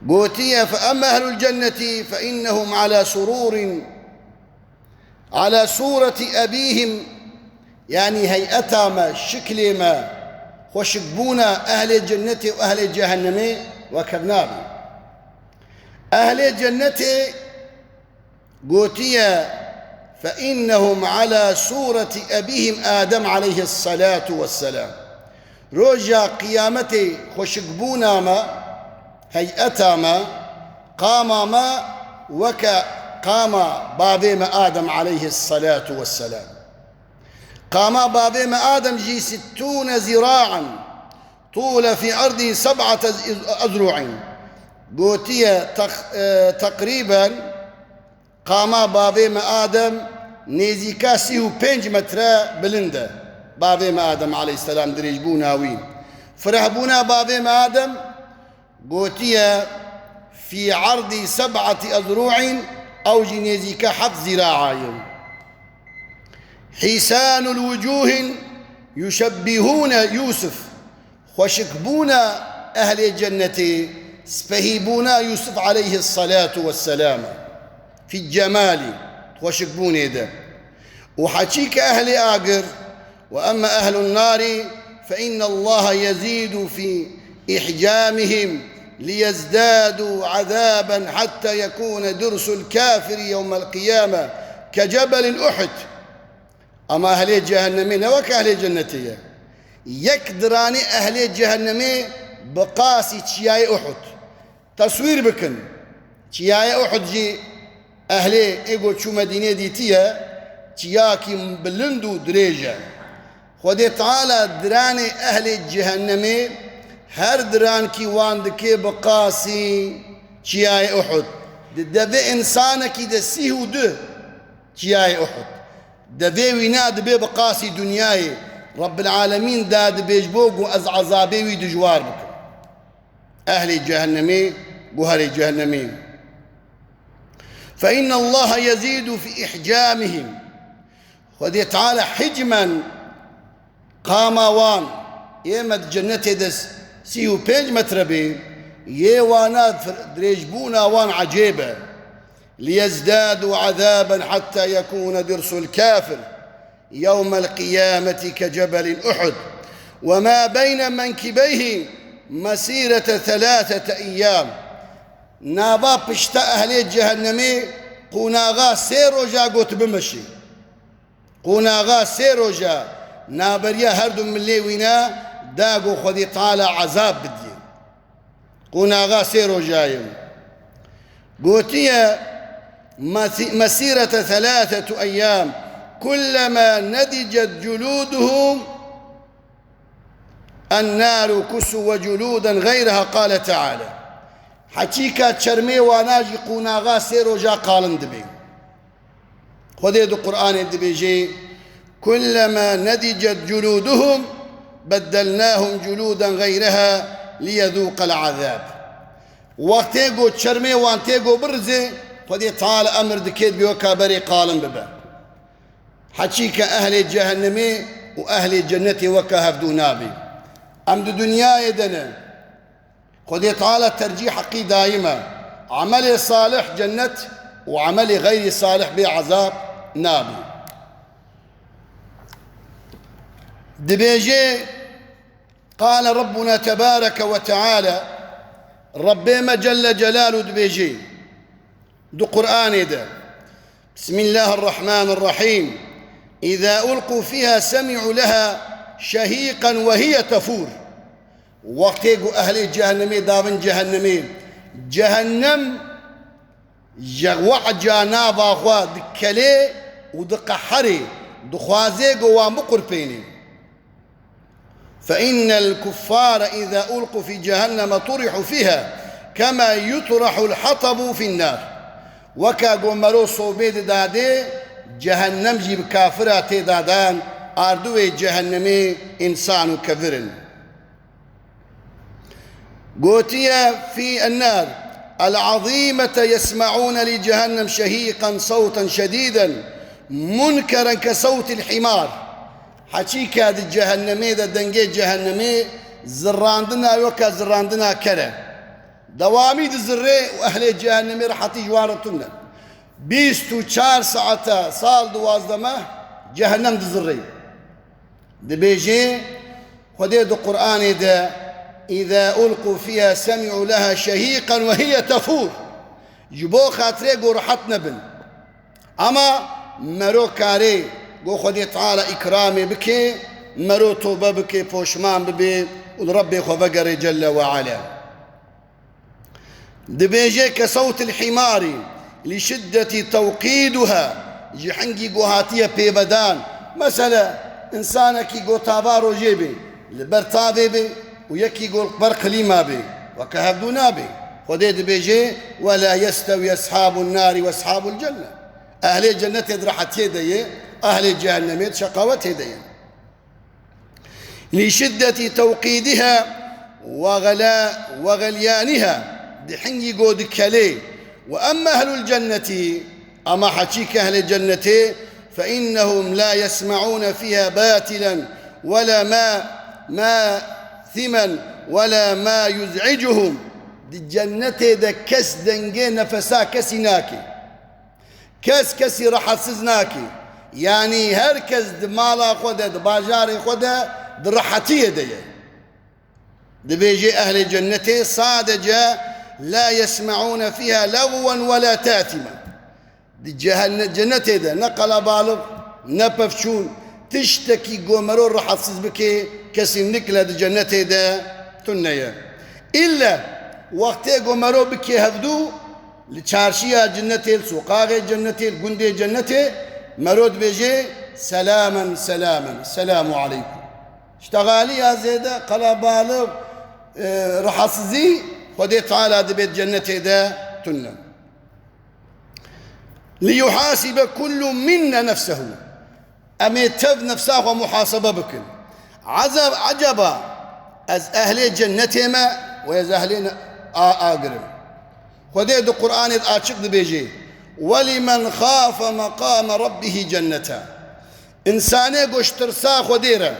قوتية. فأما أهل الجنة فإنهم على صورة أبيهم، يعني هيئتها ما شكل ما خوشبونا أهل الجنة وأهل الجهنم وكرنابي. أهل الجنة قوتية فإنهم على صورة أبيهم آدم عليه الصلاة والسلام. رجع قيامتي خوشبونا ما هيئتها ما قام ما قام بابيم آدم عليه الصلاة والسلام. قام بابيم آدم جي 60 ذراعا طول في عرضه 7 أذرع. قوتية تقريبا قام بابيم آدم نيزيكا 5 متر بلنده. بابيم آدم عليه السلام دريجبونا وين فرهبونا بابيم آدم قوتية في عرض 7 أذرع أو جنيزيكا 7 ذراعين. حسان الوجوه يشبهون يوسف، وشكبون أهل الجنة سفهيبون يوسف عليه الصلاة والسلام في الجمال، وشكبون هذا وحكيك أهل آقر. وأما أهل النار فإن الله يزيد في إحجامهم ليزدادوا عذابا حتى يكون درس الكافر يوم القيامة كجبل أحد. أما أهل جهنم وكأهل الجنة يكدران أهل جهنم بقاسي تشياي أحد. تصوير بكن تشياي أحد جي أهل إيقو شو مدينة ديتيا تشياكي بلندو دريجة. خودي تعالى دراني أهل جهنم هر دران كي واندكي بقاسي تشياي أحد. دبي إنسانك دسيه وده تشياي أحد. دبي ويناد بي بقاسي دنياي رب العالمين داد بيجبوق وأز عذابي ويدجوار بك. أهل جهنمي وأهل جهنمي فإن الله يزيد في إحجامهم. ودي تعالى حجما قاموان يمد جنة دس 5 متر بي يوانات دريجبونا وان عجيبة ليزدادوا عذابا حتى يكون درس الكافر يوم القيامة كجبل أحد وما بين منكبيه مسيرة 3 أيام. نابا بشتا أهل جهنمي قوناغا سيروجا قوت بمشي قوناغا سيروجا نابريا هردو من ليوينا داقو خذي طالع عذاب بدي قوناغا سيروجايم. قوتيا مسيرة 3 أيام كلما نضجت جلودهم النار كسوا وجلودا غيرها. قال تعالى حكيكا تشرمي وناجي قوناغا سيروجا قالن دبي خذي دو قرآن دبي جي كلما نضجت جلودهم بدلناهم جلودا غيرها ليذوق العذاب. وقتيقو تشرمي وانتيقو برزي خذي تعالى أمر دكيد بيوكا بري قالن ببا. حكيك أهل الجهنم وأهل الجنة وكا هفدو نابي أمد دنيا يدنا. خذي تعالى الترجيح حقي دائما عمل صالح جنة وعمل غير صالح بعذاب نابي. دبيجي قال ربنا تبارك وتعالى ربي ما جل جلاله دبيجي دو قرآن ده بسم الله الرحمن الرحيم إذا ألقوا فيها سمعوا لها شهيقا وهي تفور. وقتيقوا أهل جهنمي دابن جهنمي جهنم جغوع جانابا خوا دكالي ودقحري دخوازيقوا ومقربيني. فإن الكفار إذا ألقوا في جهنم طرحوا فيها كما يطرح الحطب في النار. وكا قمرو صوبيد دادي جهنم جيب كافرات دادان أردوي جهنمي إنسان كفر. قوتيا في النار العظيمة يسمعون لجهنم شهيقا صوتا شديدا منكرا كصوت الحمار. حكيك هذا الجهنمي ذا دنجي جهنمي زراندنا وكا زراندنا كره دوامي دزري وأهل جهنم رحتي جوارتنا 24 ساعة صال دوازدما جهنم دزري دبيجي خدي دو قرآن دا إذا ألقوا فيها سمعوا لها شهيقا وهي تفور جبو خاطري قو رحتنا بن أما مرو كاري قو خدي تعالى إكرامي بكي مرو توبة بكي بوشمان ببي وربي خفقري جل وعلا دبيجي كصوت الحمار لشدة توقيدها جحنجي قوهاتية بيبدان مثلا إنسانك يقول تابارو جيبي البرتابي بي ويكي يقول برقلي ما بي وكهبدونا بي خدي دبيجي ولا يستوي أصحاب النار وأصحاب الجنة أهل الجنة يدرحت يدي أهل الجهنم شقوت يدي لشدة توقيدها وغليانها دحين يقود كلي وأما أهل الجنة أما حكيك أهل الجنة فإنهم لا يسمعون فيها باطلا ولا ما ثما ولا ما يزعجهم دي الجنة دا كس دنجي نفسا كسناكي كسي راح سزناكي يعني هركز دمالا خدا دباجاري خدا درحتي دي دبيجي أهل الجنة صادجة لا يسمعون فيها لغوا ولا تاثما دي جنة دا نقل بالغ نبفشون تشتكي قومرو راح بكي كسي نكلا دي جنة دا تنيا إلا وقت قومرو بكي هفدو لچارشيا جنة السوقاغ جنة القندي جنة مرود بيجي سلاما سلاما السلام عليكم اشتغالي يا زيدا قلا بالغ رحصزي خدي تعالى دي بيت جنة دا تنم ليحاسب كل منا نفسه أميتف نفسه ومحاسبة بكل عجبا از أهل جنة ما ويز أهلين آقرم خدي دو قرآن آشق دي بيجي ولمن خاف مقام ربه جنتا إنساني قوش ترسا خديرا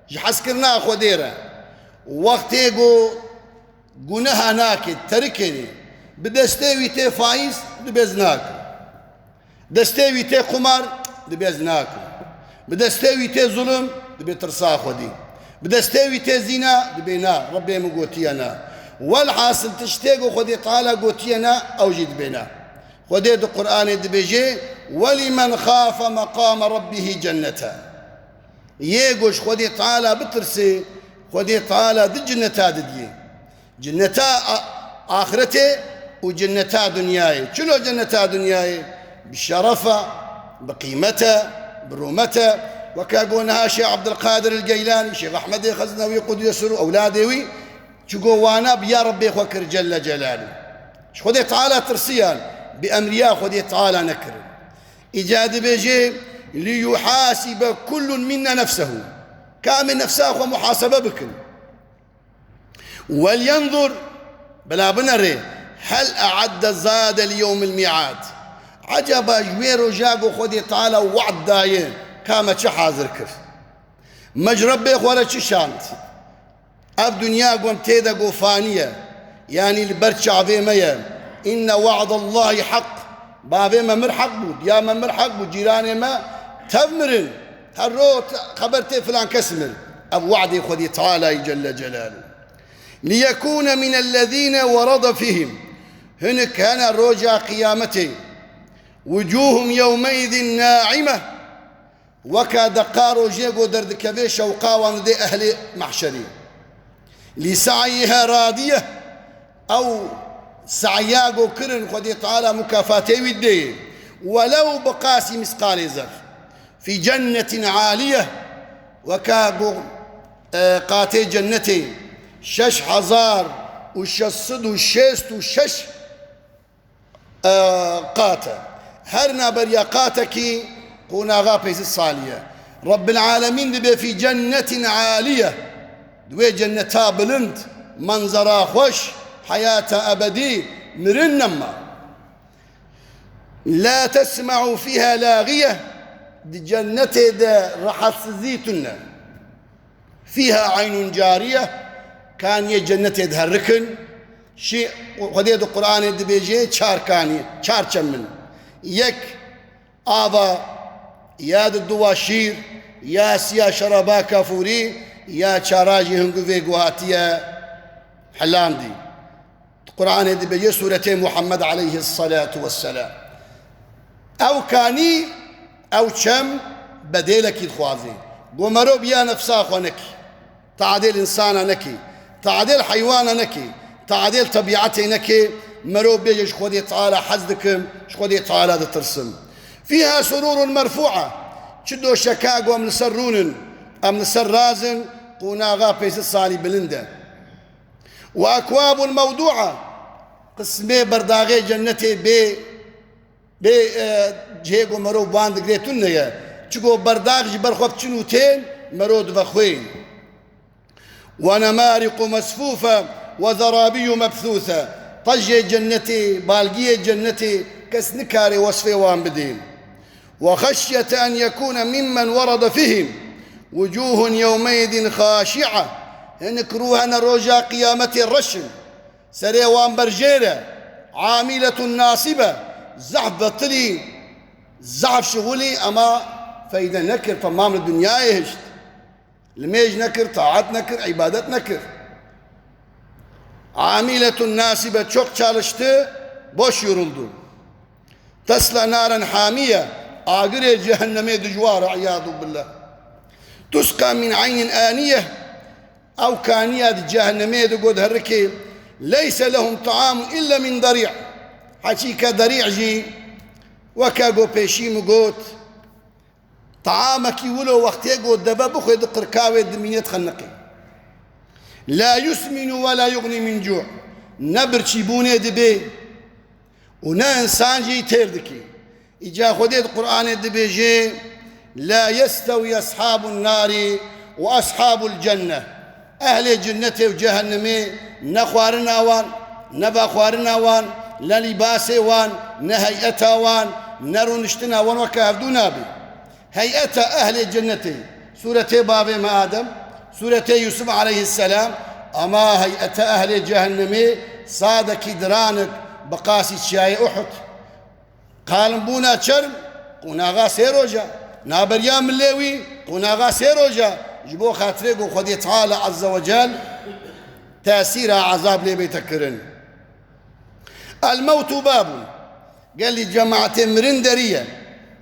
جحسكرنا خديرا وقتي قو قناها ناكد تركني بدستيوي تي فايز دبزناك دستيوي تي قمار دبزناك بدستيوي تي ظلم دبي ترسا خدي بدستيوي تي زنا دبينا ربي مقوتينا والحاصل تشتاقوا خدي تعالى قوتينا أو جد بنا خدي دو قرآن دبيجي ولمن خاف مقام ربه جنتا يقوش خدي تعالى بترسي خدي تعالى دي جنتا دي جنتا آخرته وجنتا دنياي شنو جنتا دنياي بالشرفة بقيمته برومته وكاقونها شيخ عبد القادر الجيلاني شيخ أحمد الخزنوي قد يسر أولادي شقوانا بيا ربي خوكر جل جلاله خدي تعالى ترسيان بأمريا خدي تعالى نكر إجاد بيجي ليحاسب كل منا نفسه كامل نفسه ومحاسبة بكل ولينظر بلا بنري هل أعد زاد اليوم الميعاد عجبا جويرو جاقو خدي تعالى وعد داين كاما حاضر كف مجرب بيخ ولا شانت أب دنيا قوم تيدا قوفانية يعني البرش عظيمية إن وعد الله حق بابي ما مرحق بود يا ما مرحق بود جيراني ما تفمرن هالروت خبرتي فلان كسمر أب وعدي خدي تعالى جل جلاله ليكون من الذين ورد فيهم هنك هنا رجع قيامته وجوههم يومئذ ناعمة وكاد قارو جيغو درد كبيش وقاوان دي أهل محشرين لسعيها راضية أو سعياغو كرن خدي تعالى مكافاتي ودي ولو بقاسي مسقال زر في جنة عالية وكاغو قاتي جنتي شش حزار وشصد وشيست وشش قاتا هرنا بريا قاتكي قونا غابيس الصالية رب العالمين دبي في جنة عالية دوي جنتا بلند منظرا خوش حياة أبدي مرنما لا تسمع فيها لاغية دي جنة دا رحص زيتنا فيها عين جارية كان يجنة يدها الركن شيء خديد القرآن دبيجي شاركاني شارشم من يك آبا يا دوا شير يا سيا شرابا كافوري يا شاراجي هنگو فيقواتيا حلام دي القرآن دبيجي سورة محمد عليه الصلاة والسلام أو كاني أو شم بديلك يدخوازي قمرو بيا نفسا خونكي تعديل إنسان نكي تعديل حيوان نكي تعديل طبيعتي نكي مرو بيجي شخودي تعالى حزدكم شخودي تعالى ترسم فيها سرور مرفوعة شدو شكاق ومن سرون أم سر رازن قناغا بيس الصالي بلندا وأكواب موضوعة قسمي برداغي جنتي بي جهيقو مرو باند قريتون يا چگو برداغ جبر خواب چنوتين مرود بخوين ونمارق مسفوفة وزرابي مبثوثة طجي جنتي بالقية جنتي كسنكاري وصفي وان بدين وخشية أن يكون ممن ورد فيهم وجوه يومئذ خاشعة انكروها نروجا قيامة الرشن سري وان برجيرة عاملة ناصبة زعف بطلي زعف شغلي أما فإذا نكر فمام الدنيا يهشت لميج نكر طاعت نكر عبادت نكر عاملة ناسبة çok çalıştı boş yoruldu تصلى نارا حامية آقر جهنم دجوار عياذ بالله تسقى من عين آنية أو كانية جهنم دقود هركي ليس لهم طعام إلا من ضريع حكيك ضريع جي وكاقو بيشي مقوت طعامك ولو وقت يقول دبا بخو يدقر كاوي الدمينية تخنقي لا يسمن ولا يغني من جوع نبر شيبوني دبي ونا إنسان جي تردكي إجا خديت القرآن دبي جي لا يستوي أصحاب النار وأصحاب الجنة أهل الجنة وجهنم نخوارنا وان نبا خوارنا وان لا لباسي وان نهيئتا وان نرونشتنا وان وكافدونا بي هيئة أهل الجنة سورة باب ما آدم سورة يوسف عليه السلام أما هيئة أهل جهنم صادك درانك بقاسي شاي أحد قال بونا شرم قناغا سيروجا نابريام الليوي قناغا سيروجا جبو خاطرق خدي تعالى عز وجل تأثير عذاب لي بيتكرن الموت باب قال لي جماعة مرندرية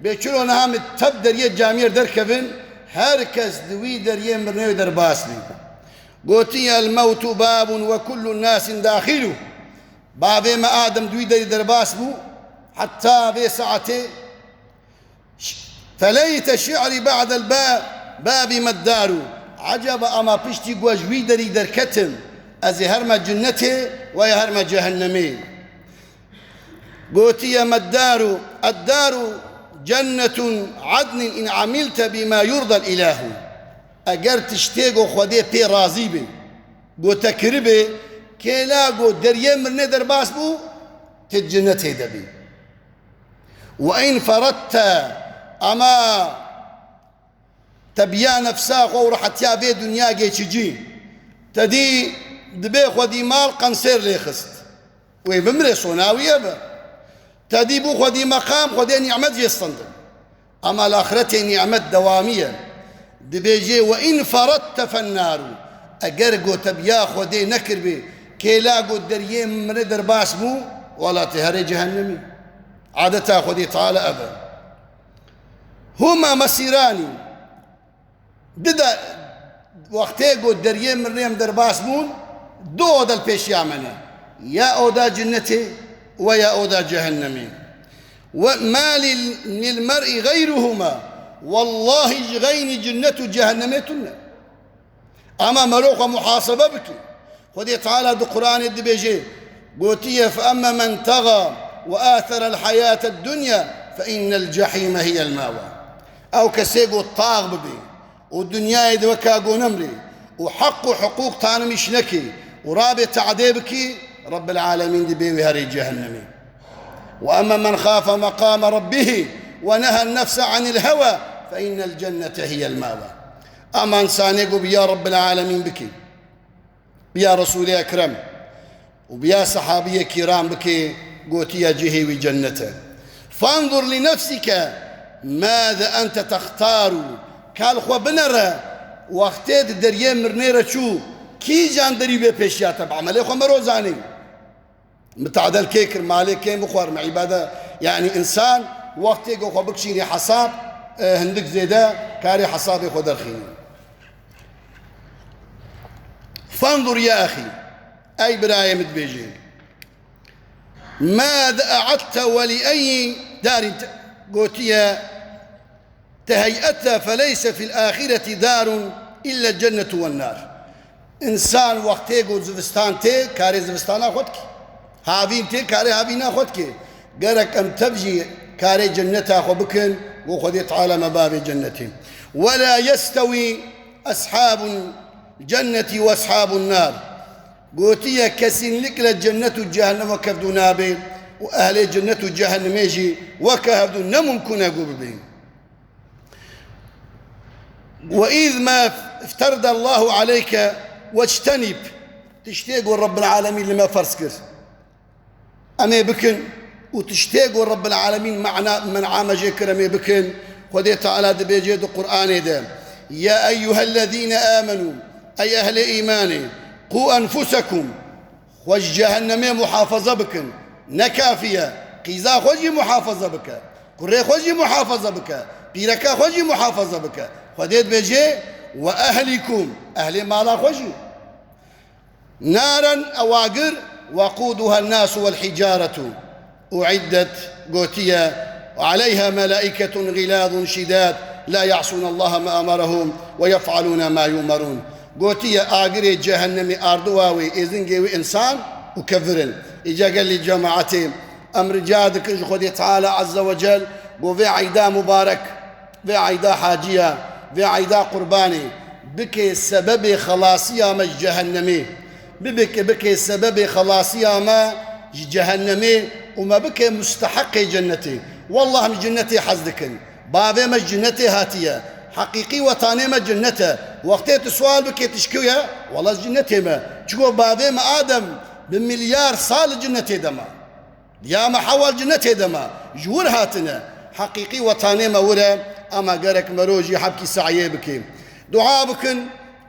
بيشلو نهام التب دريه جامير دركبن هركز دوي دريه مرنوي درباسلي قوتي الموت باب وكل الناس داخله باب ما آدم دوي دري درباسبو حتى بساعته فليت شعري بعد الباب باب مدارو عجب أما بشتي قوجوي دري دركتم أزي هرم جنته ويا هرم جهنمي قوتي مدارو الدار جنة عدن إن عملت بما يرضى الإله أجر تشتيقو خودي بي راضي بي قو تكربي كيلا قو دريم من ندر باس بو تجنة هيدا بي وإن فردت أما تبيا نفساق ورحت يا بي دنيا جي تدي دبي خودي مال قنصير ليخست ويبمري صناوية با تدي بو خدي مقام خدي نعمت جيستند أما الآخرة نعمت دوامية دبيجي وإن فردت فالنار أجرقو تبيا خدي نكر بي كيلاقو الدريم من درباس مو ولا تهري جهنمي عادة خدي تعالى أبا هما مسيراني ددا وقتيقو الدريم من ريم درباس مون دو دا البيش يعملنا يا أودا جنتي ويا أودا جهنمي وما للمرء غيرهما والله غين جنة جهنمتنا أما مروق محاسبة بك خذي تعالى دو قرآن الدبيجي قوتية فأما من طغى وآثر الحياة الدنيا فإن الجحيم هي المأوى أو كسيقو الطاغ ببي والدنيا يدوكاقو نمري وحق حقوق تانا مشنكي ورابط عديبكي رب العالمين دبي هري جهنمي وأما من خاف مقام ربه ونهى النفس عن الهوى فإن الجنة هي المأوى أما إنسان يقول يا رب العالمين بك يا رسول أكرم وبيا صحابية كرام بكي قوتي جهي جنته. فانظر لنفسك ماذا أنت تختار. قال خو بنرى وقتت دريه مرنيرة شو كي جان دريبه بيشياتا بعمله خو مروزاني متعدل كيكر مالك كيم بخوار مع عبادة يعني إنسان وقت يقول خو بكشيني حساب هندك زيدا كاري حسابي خو درخيني. فانظر يا أخي أي براية متبيجين ماذا أعدت ولأي دار قوتية تهيئتها فليس في الآخرة دار إلا الجنة والنار. إنسان وقت يقول زفستان تي كاري زفستان أخذك هافين تي كاري هافين أخذك قالك أم تبجي كاري جنتها أخو بكن وخذ تعالى مباب جنته. ولا يستوي أصحاب الجنة وأصحاب النار قوتية كسين لك للجنة جهنم وكفدو نابي وأهل الجنة جهنم يجي وكهفدو نممكن أقول بهم. وإذ ما افترض الله عليك واجتنب تشتاق رب العالمين لما فرسكر أمي بكن وتشتاق رب العالمين معنا من عام جيكر أمي بكن خذي تعالى دبيجيد القرآن ده يا أيها الذين آمنوا أي أهل إيماني قوا أنفسكم وجهنم محافظة بكن نكافية قيزا خوجي محافظة بك كري خوجي محافظة بك بيركا خوجي محافظة بك خذيت بيجي وأهلكم أهل مالا خوجي نارا أواقر وقودها الناس والحجارة أعدت قوتية وعليها ملائكة غلاظ شداد لا يعصون الله ما أمرهم ويفعلون ما يؤمرون. قوتية آقري جهنم أردواوي إذن إنسان وكفرن. إجا قال لي جماعتي أمر جادك خذي تعالى عز وجل وفي عيدا مبارك في عيدا حاجية في عيدا قرباني بكي سبب خلاصية ما جهنمي بكي سبب خلاصية ما جهنمي وما بكي مستحق جنتي والله من جنتي حزدكن بابي ما جنتي هاتية حقيقي وطاني ما جنته وقتيت السؤال بكي تشكوية والله جنتي ما تشكو بابي ما آدم بمليار صال جنتي دما يا ما حول جنتي دما جور هاتنا حقيقي وطاني ما ورا أما قرك مروجي حبكي سعيه بكي دعاء بكن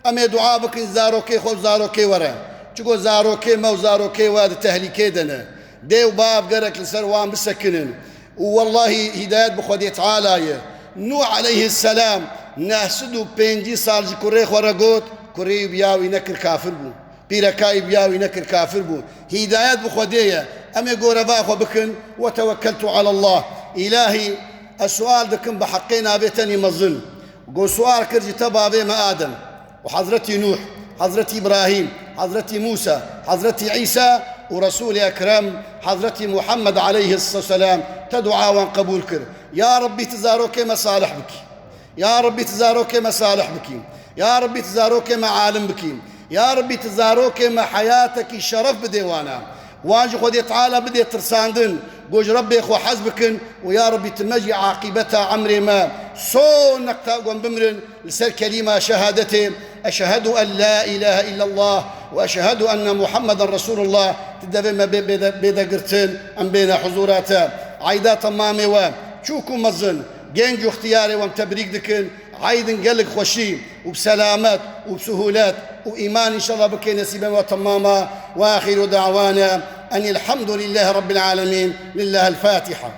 أمي دعاء بكن زاروكي خو زاروكي ورا تشكو زاروكي ما وزاروكي واد تهليكي دنا ديو باب قرك لسروان بسكنن والله هدايات بخودي تعالى نوح عليه السلام ناسدو بينجي صالج كوري ورقوت كوري بياوي نكر كافر بو بيركاي بياوي نكر كافر بو هدايات بخودية أمي قوربا أخو بكن وتوكلت على الله إلهي السؤال دكن بحقنا بيتني مظن قو سؤال كرجي تبا بما آدم وحضرتي نوح حضرتي إبراهيم حضرتي موسى حضرتي عيسى ورسول أكرم حضرتي محمد عليه الصلاة والسلام تدعى وان قبول كر يا ربي تزاروك مصالح بك يا ربي تزاروك مصالح بك يا ربي تزاروك معالم بك يا ربي تزاروك ما حياتك شرف بديوانا واجي خذي تعالى بدي ترساندن قوج ربي اخو حزبكن ويا ربي تمجي عاقبتها عمري ما صونك تاقوم بمرن لسر كلمة شهادتي أشهد أن لا إله إلا الله وأشهد أن محمد رسول الله تدفع ما بيدا قرتين أم بين حضوراتا عيدا تمامي وشوكو مزن جينجو اختياري ومتبريك دكن عيدن قلق خوشي وبسلامات وبسهولات وإيمان إن شاء الله بكي نسيبا وتماما وآخر دعوانا أن الحمد لله رب العالمين لله الفاتحة.